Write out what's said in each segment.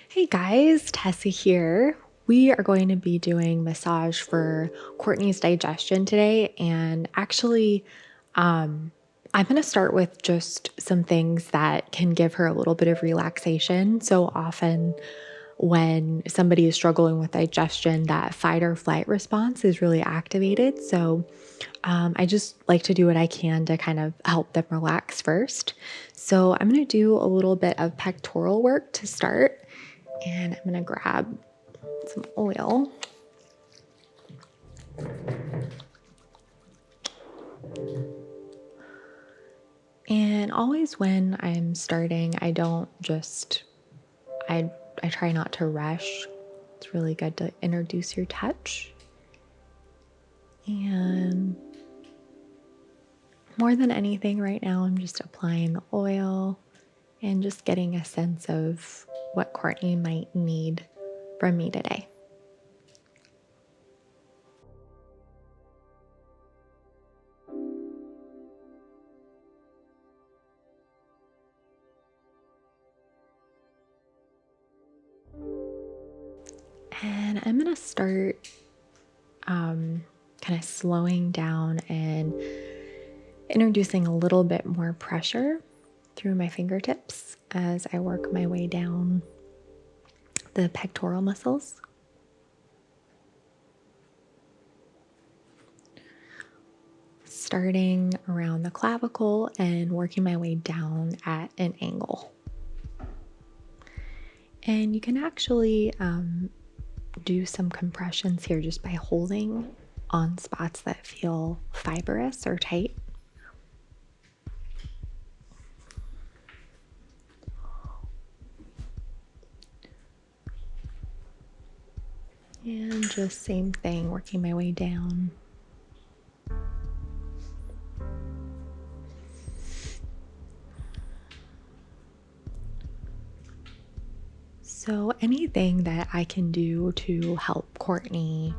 Hey guys, Tessa here. We are going to be doing massage for Courtney's digestion today. And actually, um, I'm going to start with just some things that can give her a little bit of relaxation. So often, when somebody is struggling with digestion, that fight or flight response is really activated. So I just like to do what I can to kind of help them relax first. So I'm going to do a little bit of pectoral work to start. And I'm gonna grab some oil. And always when I'm starting, I don't just, I try not to rush. It's really good to introduce your touch. And more than anything right now, I'm just applying the oil and just getting a sense of what Courtney might need from me today. And I'm gonna start kind of slowing down and introducing a little bit more pressure through my fingertips as I work my way down the pectoral muscles. Starting around the clavicle and working my way down at an angle. And you can actually do some compressions here just by holding on spots that feel fibrous or tight. And just same thing, working my way down. So anything that I can do to help Courtney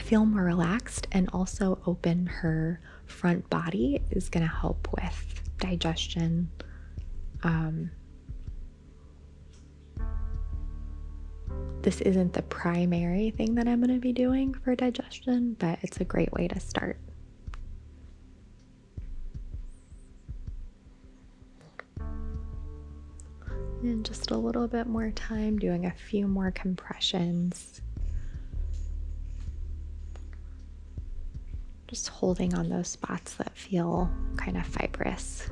feel more relaxed and also open her front body is going to help with digestion. This isn't the primary thing that I'm going to be doing for digestion, but it's a great way to start. And just a little bit more time doing a few more compressions. Just holding on those spots that feel kind of fibrous.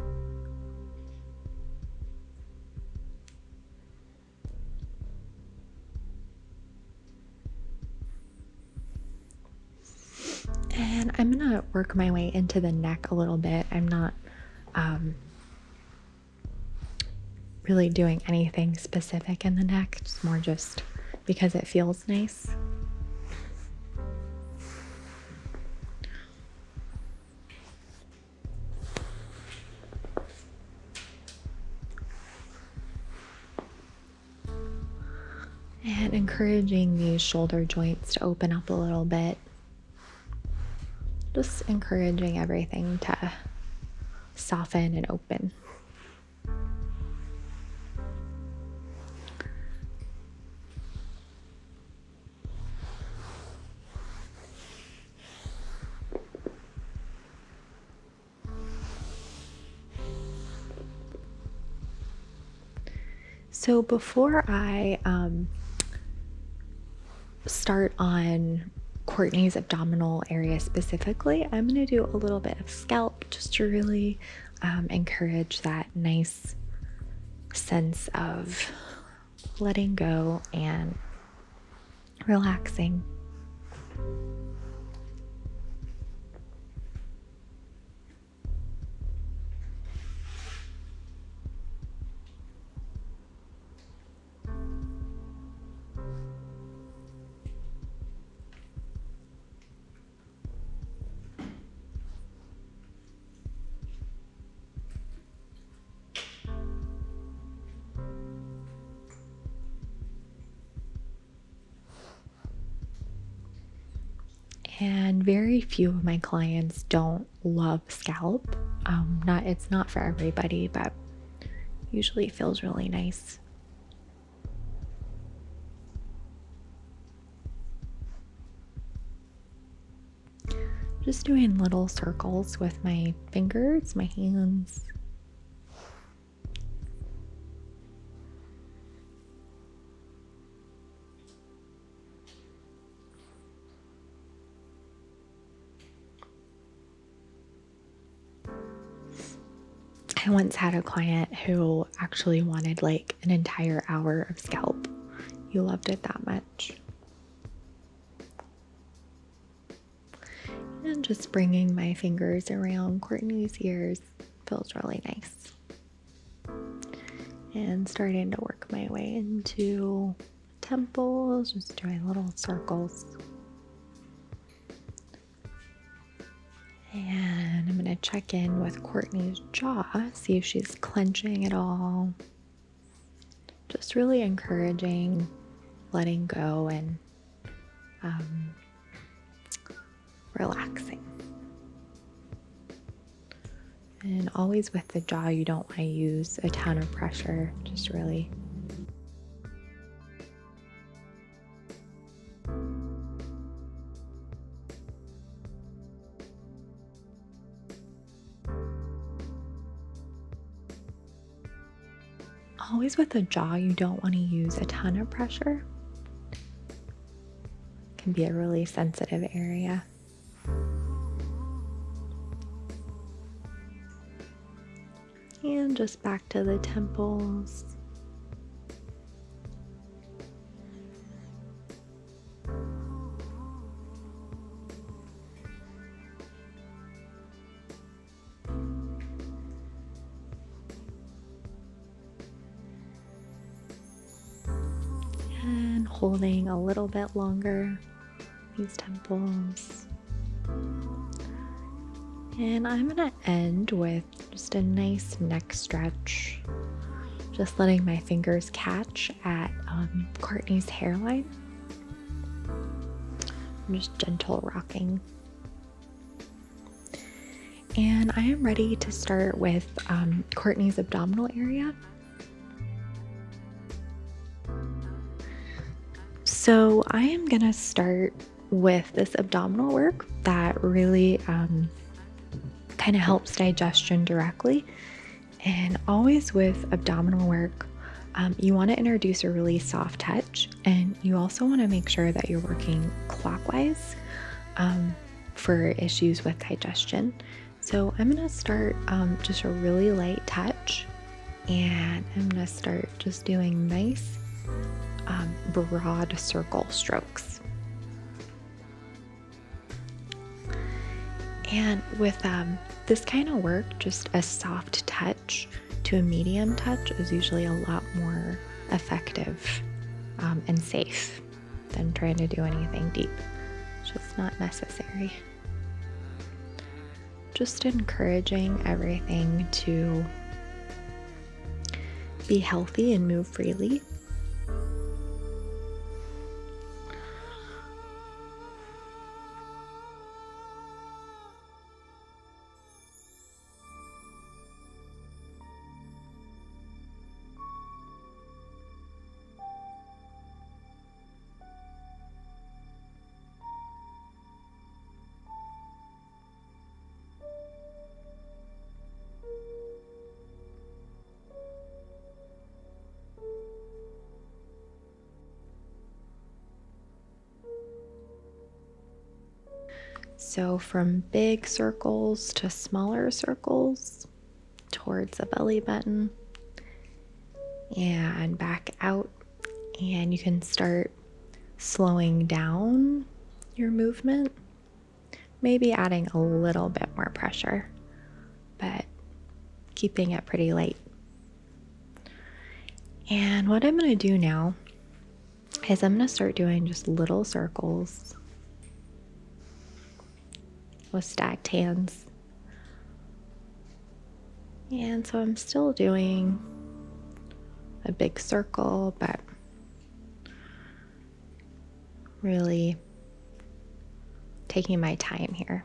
And I'm gonna work my way into the neck a little bit. I'm not really doing anything specific in the neck. It's more just because it feels nice. And encouraging these shoulder joints to open up a little bit. Just encouraging everything to soften and open. So before I start on Courtney's abdominal area specifically, I'm going to do a little bit of scalp just to really encourage that nice sense of letting go and relaxing. And very few of my clients don't love scalp. It's not for everybody, but usually it feels really nice. Just doing little circles with my fingers, my hands. I once had a client who actually wanted like an entire hour of scalp. You loved it that much. And just bringing my fingers around Courtney's ears feels really nice. And starting to work my way into temples, just doing little circles. And I'm going to check in with Courtney's jaw, see if she's clenching at all. Just really encouraging letting go and relaxing. And always with the jaw, you don't want to use a ton of pressure, just really always with the jaw, you don't want to use a ton of pressure. It can be a really sensitive area. And just back to the temples. And holding a little bit longer these temples. And I'm going to end with just a nice neck stretch. Just letting my fingers catch at Courtney's hairline. I'm just gentle rocking. And I am ready to start with Courtney's abdominal area. So I am going to start with this abdominal work that really kind of helps digestion directly. And always with abdominal work, you want to introduce a really soft touch, and you also want to make sure that you're working clockwise for issues with digestion. So I'm going to start just a really light touch, and I'm going to start just doing nice broad circle strokes. And with this kind of work, just a soft touch to a medium touch is usually a lot more effective and safe than trying to do anything deep. It's just not necessary. Just encouraging everything to be healthy and move freely. So from big circles to smaller circles towards the belly button and back out, and you can start slowing down your movement, maybe adding a little bit more pressure, but keeping it pretty light. And what I'm going to do now is I'm going to start doing just little circles with stacked hands. And so I'm still doing a big circle, but really taking my time here.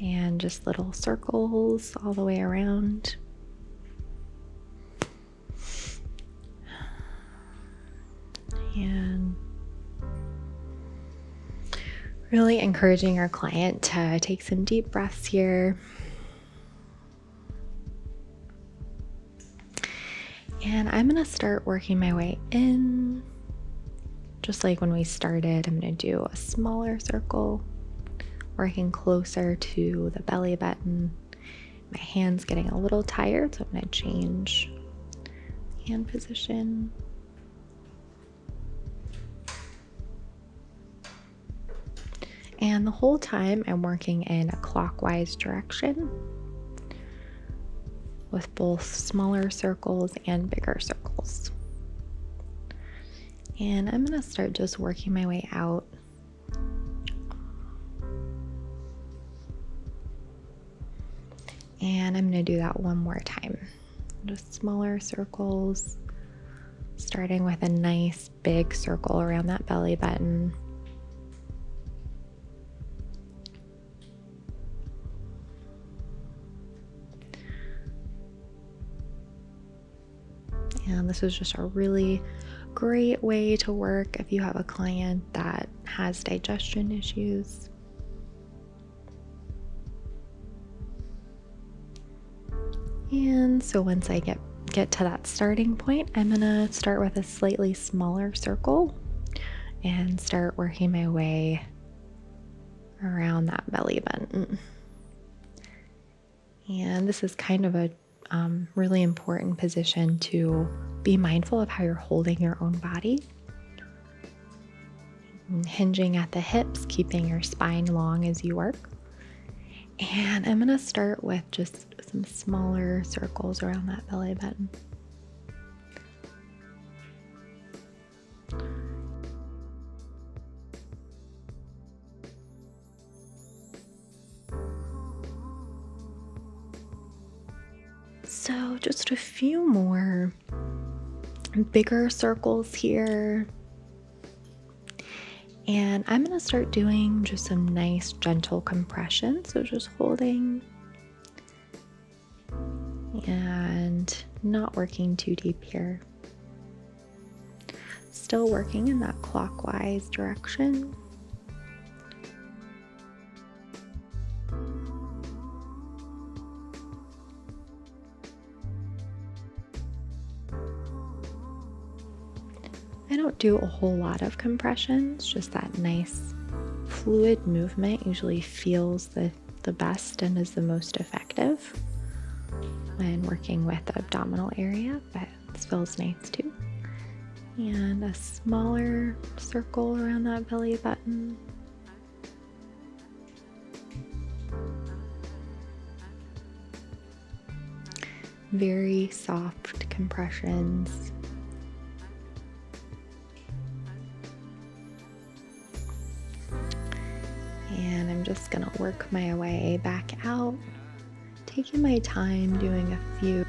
And just little circles all the way around. Really encouraging our client to take some deep breaths here. And I'm going to start working my way in. Just like when we started, I'm going to do a smaller circle, working closer to the belly button. My hand's getting a little tired, so I'm going to change hand position. And the whole time I'm working in a clockwise direction with both smaller circles and bigger circles. And I'm going to start just working my way out. And I'm going to do that one more time. Just smaller circles, starting with a nice big circle around that belly button. And this is just a really great way to work if you have a client that has digestion issues. And so once I get to that starting point, I'm gonna start with a slightly smaller circle and start working my way around that belly button. And this is kind of a really important position to be mindful of how you're holding your own body. And hinging at the hips, keeping your spine long as you work. And I'm gonna start with just some smaller circles around that belly button. So just a few more bigger circles here. And I'm going to start doing just some nice gentle compression. So just holding and not working too deep here. Still working in that clockwise direction. I don't do a whole lot of compressions, just that nice fluid movement usually feels the best and is the most effective when working with the abdominal area, but this feels nice too. And a smaller circle around that belly button. Very soft compressions. And I'm just gonna work my way back out, taking my time doing a few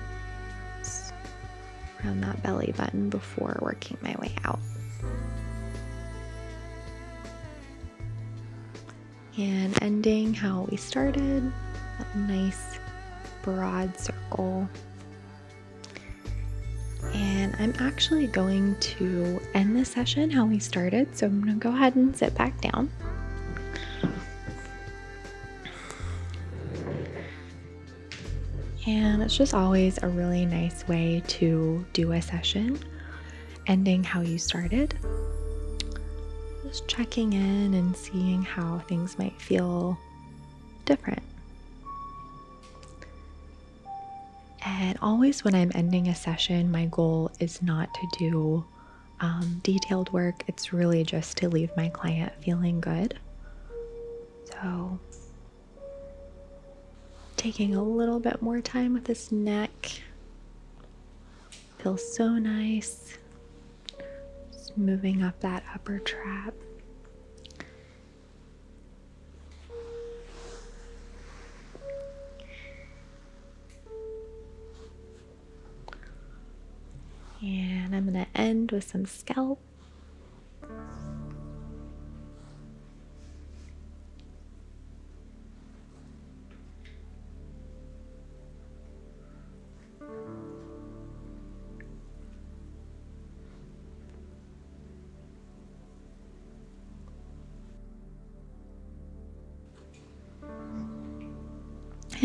around that belly button before working my way out. And ending how we started, a nice broad circle. And I'm actually going to end this session how we started, so I'm gonna go ahead and sit back down. And it's just always a really nice way to do a session, ending how you started. Just checking in and seeing how things might feel different. And always when I'm ending a session, my goal is not to do detailed work. It's really just to leave my client feeling good. So taking a little bit more time with this neck. Feels so nice. Just moving up that upper trap. And I'm going to end with some scalp.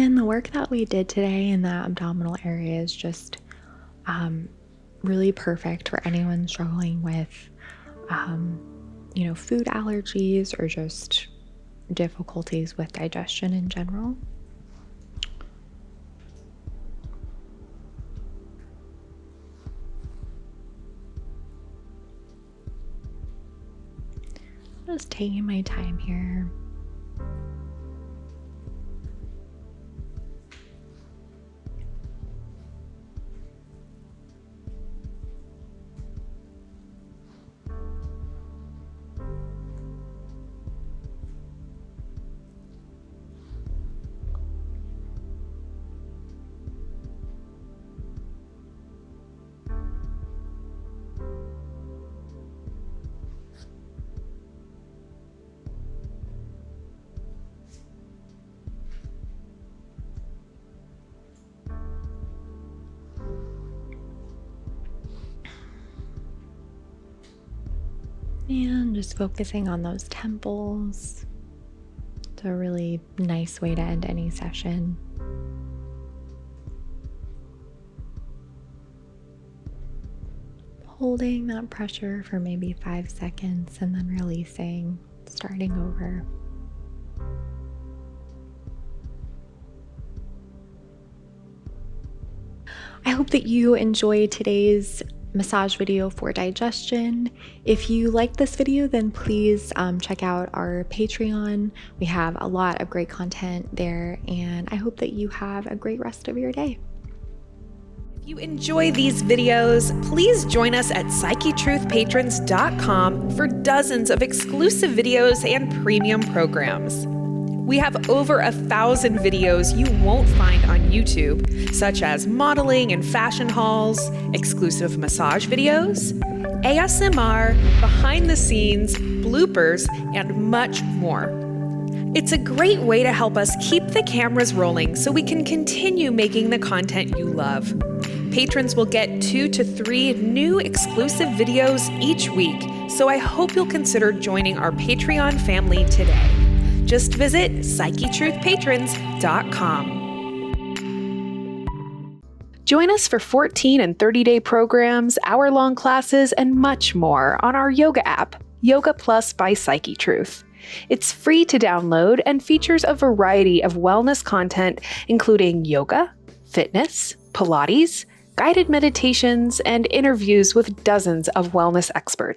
And the work that we did today in the abdominal area is just really perfect for anyone struggling with, food allergies or just difficulties with digestion in general. Just taking my time here. And just focusing on those temples. It's a really nice way to end any session. Holding that pressure for maybe 5 seconds and then releasing, starting over. I hope that you enjoyed today's massage video for digestion. If you like this video, then please check out our Patreon. We have a lot of great content there, and I hope that you have a great rest of your day. If you enjoy these videos, please join us at PsycheTruthPatrons.com for dozens of exclusive videos and premium programs. We have over 1,000 videos you won't find on YouTube, such as modeling and fashion hauls, exclusive massage videos, ASMR, behind the scenes, bloopers, and much more. It's a great way to help us keep the cameras rolling so we can continue making the content you love. Patrons will get 2 to 3 new exclusive videos each week, so I hope you'll consider joining our Patreon family today. Just visit PsycheTruthPatrons.com. Join us for 14 and 30-day programs, hour-long classes, and much more on our yoga app, Yoga Plus by PsycheTruth. It's free to download and features a variety of wellness content, including yoga, fitness, Pilates, guided meditations, and interviews with dozens of wellness experts.